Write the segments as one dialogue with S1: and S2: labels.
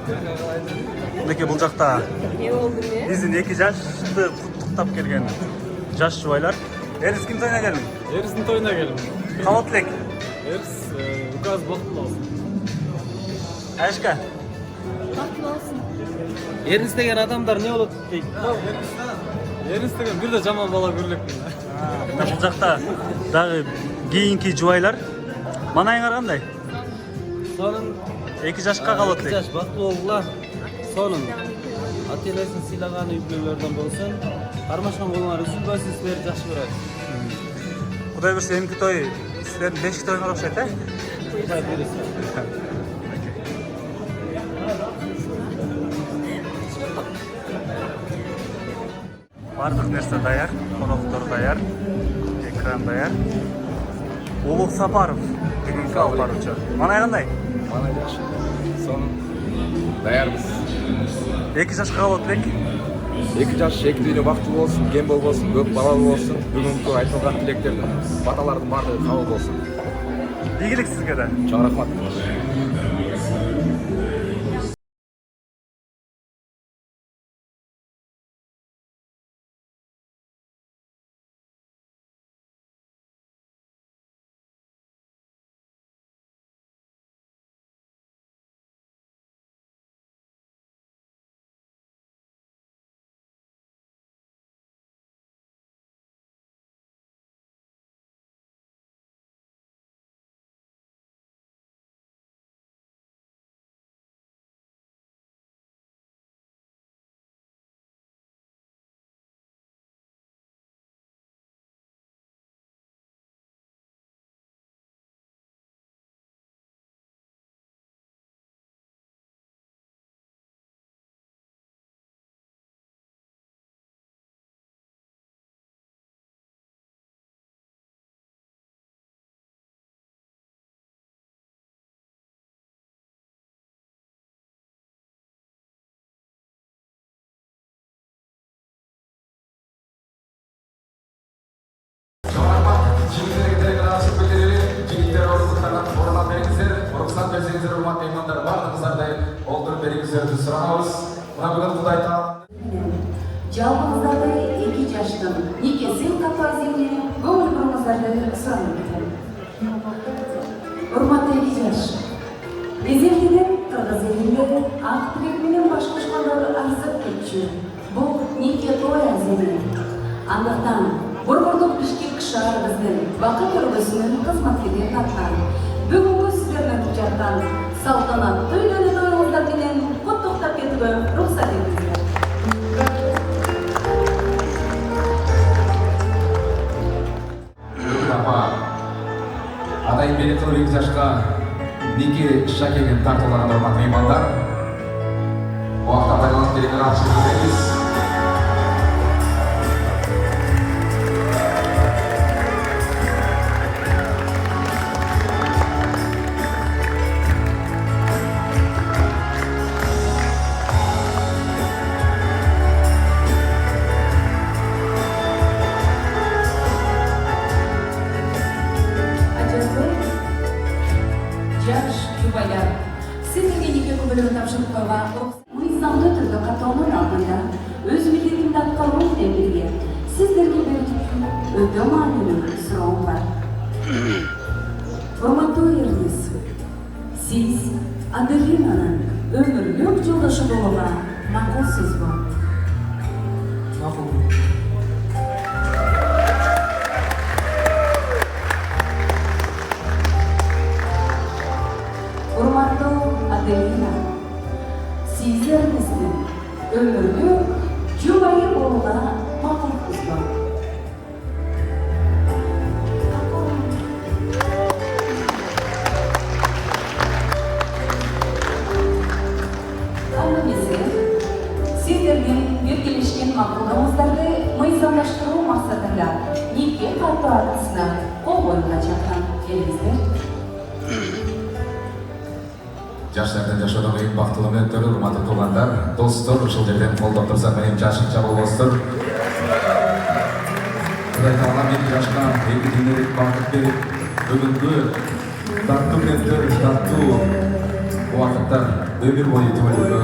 S1: Мынакей бул жакта
S2: Не болду не?
S1: биздин 2 жашты куттуктап келген жаш жубайлар. Эрис ким тойуна келдиң?
S3: Эрістің тойына келдім.
S1: Кабат элек.
S3: Эріс указ бақытлы болсын.
S1: Айшка.
S2: Бактылуу болсун.
S3: Эріс деген адамдар не болот дейт? Эріс деген бир да жаман бала көрүлөкмүн.
S1: Мына бул жакта дагы кийинки жубайлар. Манайыңар кандай?
S3: Сонун
S1: 2 жашка калат
S3: 2
S1: элек.
S3: жаш бақытлы болгула. Сонун ата энесин сыйлаган үй-бүлөлөрдөн болсун. Кармашкан болуңар үзүлбөсүн, силерди жакшы көрөт.
S1: Кудай буйрса эмки той силердин 5 тоюңар окшойт, э?
S3: Кудай буйрса.
S1: Бардык нерсе даяр, коноктор даяр, экран даяр. Улук Сапаров бүгүнкү алып баруучу. Манай кандай?
S4: Mana yaxshi. Son daярбыз.
S1: 2 жашка калат элек.
S4: 2 жаш шектүүнө бактылуу болсун, кем болбосун, көп балалуу болсун. Бүгүнкү айтылган тилектердин, баталардын баардыгы кабыл болсун.
S1: Ийгилик сизге да.
S4: Чоң рахмат.
S5: Жалпыңыздарды 2 жаштың некесін капазине көңіл бұрыңыздарды сұранып кетем. Урматты 2 жаш. Безелден қырғыз елінде ақ тілек менен баш қошқандары арзып кетші. Бұл неке той әзіне. Андықтан, Борбордук Бишкек шаар біздің бақыт өргөсүнүн кызматкерлерин атынан бүгүнкү сиздердин жактан салтанаттуу үйлөнүү тоюңуздар менен куттуктап кетүүгө уруксат этиңиздер.
S6: Атайын бери кылып 2 жашка неке шакегин тартуулаган урматтуу меймандар. Убакта байланып келген ачык беребиз.
S5: Жаш жубайлар, сиздерге неке күбөлөрүн тапшырып койгон мыйзамдуу түрдө каттоонун алдында өз милдетимди аткаруу менен бирге сиздерге берилген өтө маанилүү суроом бар. Урматтуу Эрнис, сиз Аделинанын өмүрлүк жолдошу болууга макулсузбу?
S3: Макул.
S5: Урматтуу Аделина, сиз Эрнистин өмүрлүк жубайы болууга макулсузбу? Ал эмесе, сиздердин бергилишкен макулдугуңуздарды мыйзамдаштыруу максатында неке катуу актысына кол коюуга чакырам. Келиңиздер.
S6: Жаштардын жашоодогу эң бактылуу мүнөттөрү, урматтуу туугандар, достор, ушул жерден колдоп турсак менен жашыкча болбостур. Кудай таалам 2 жашка 2 дүйнөлүк бакыт берип, бүгүнкү таттуу мүнөттөр, таттуу убакыттар өмүр бою түбөлүккө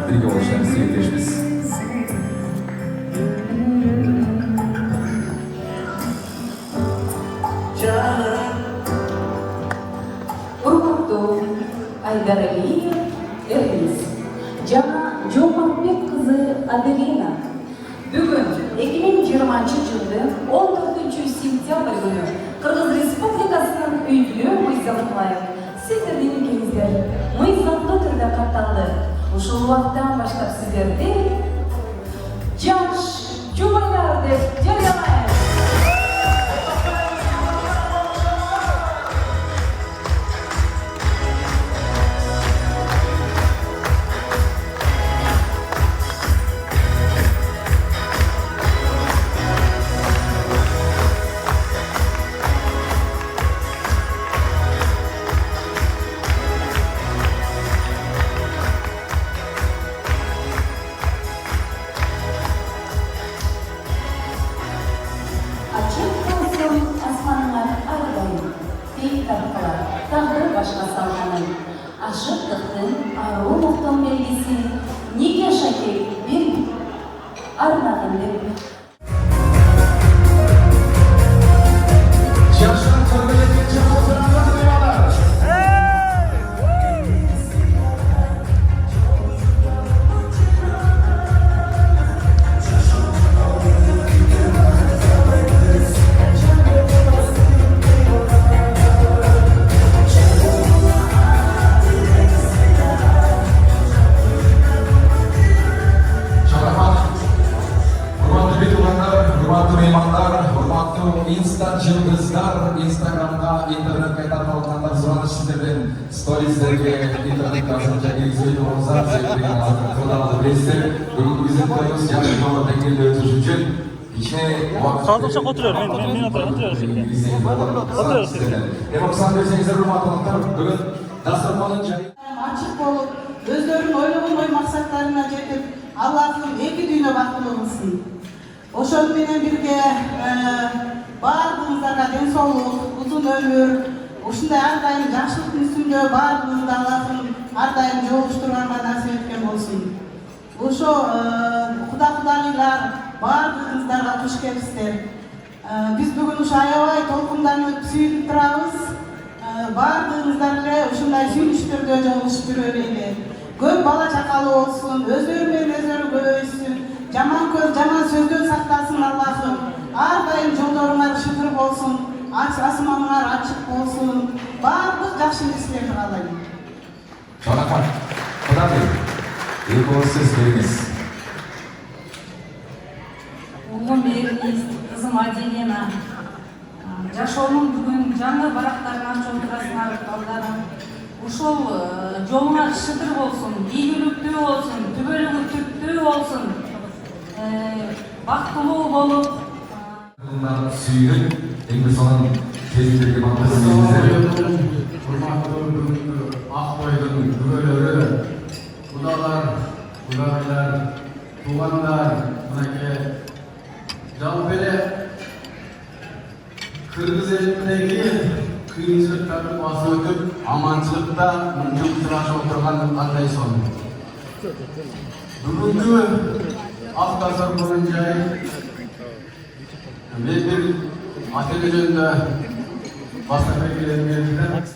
S6: бирге болушуна силектешпиз.
S5: Урматтуу Айдар Алиев Эрдис жана Жомартбек кызы Аделина бүгүн 2020-жылдын 14-сентябрь күнү Кыргыз Республикасынын үйдү мыйзамына ылайык сиздердин никеңиздер мыйзамдуу түрдө катталды. Ушул убакыттан баштап сиздерди жаш жубайлар деп жарыялайм. Açık olsun asmanlar arayın. Tek taraflar tağdır başka sallanın. Aşıklıktın aruluktan belgisi nike şakir bir arnağındır.
S6: Жашар көргөзгөнчө отургандар дүймалар. Урматтуу битулгандар, урматтуу меймандар, урматтуу инста жылдыздар, инстаграмга, интернетке таркалып аткандар, сураныч сиздерден стористерге, интернетке азырынча киргизбей турганыңыздар, себебин азыр кырдаалды билесиздер. Бүгүнкү биздин тоюбуз жакшы жолдо деңгээлде өтүш үчүн кичине убакыт.
S1: Саздыкча отуруyor, мен отуруyorum.
S6: Руксат берсеңиздер, урматтуу конокторлор, бүгүн дастархандын жайы
S7: Açık olup, özlerinin oylanan maksatlarına жетip, Allah'ın iki düğüne baktığını olsun. Oşun menen birge bardığınızlara densoluk, uzun ömür, uşunday ardayım yaşlıktın üstünde bardığınızda Allah'ın ardayım joluşturganга nasip etken olsun. Uşo Kudakudagılar bardığınızlarga hoş gelipsizler. Biz bugün uşu aябай толкунданып сүйүнүп турабыз. Bardığınızlar ile uşunday sүйүнүштөрдө жолугушуп жүрөлү. Көп бала чакалы болсун, өзлөрү менен өзлөрү көбөйсүн. Жаман көз, жаман сөздөн сактасын Аллахым. Ар дайым жолдоруңар шыгыр болсун, асманыңар ачык болсун. Баардык жакшы нерселерди каалайм.
S6: Jonathan, Kudati, ilk söz veriniz.
S8: Oğlum Ernis, kızım Adelina. Жашоонун бүгүн жаңы барактарын ачып отурасыңар балдарым. Ушул жолуңар шыдыр болсун, ийгиликтүү болсун, түбөлүгү түптүү болсун. Бактылуу болуп,
S6: Bundan suyun, Englison'un tezgirli bankası denizleri.
S9: Урматтуу бүгүнкү Актойдун күбөлөрү, кудалар, кудайлар, туугандар, мынакей жалпы эле Кыргыз элиндеги кыйынчылыктарды басып өтүп, аманчылыкта мынчылыкташып отурган кандай сон. Бүгүнкү автосорбунун жайы мен бир ателе жөнүндө баса белгиленип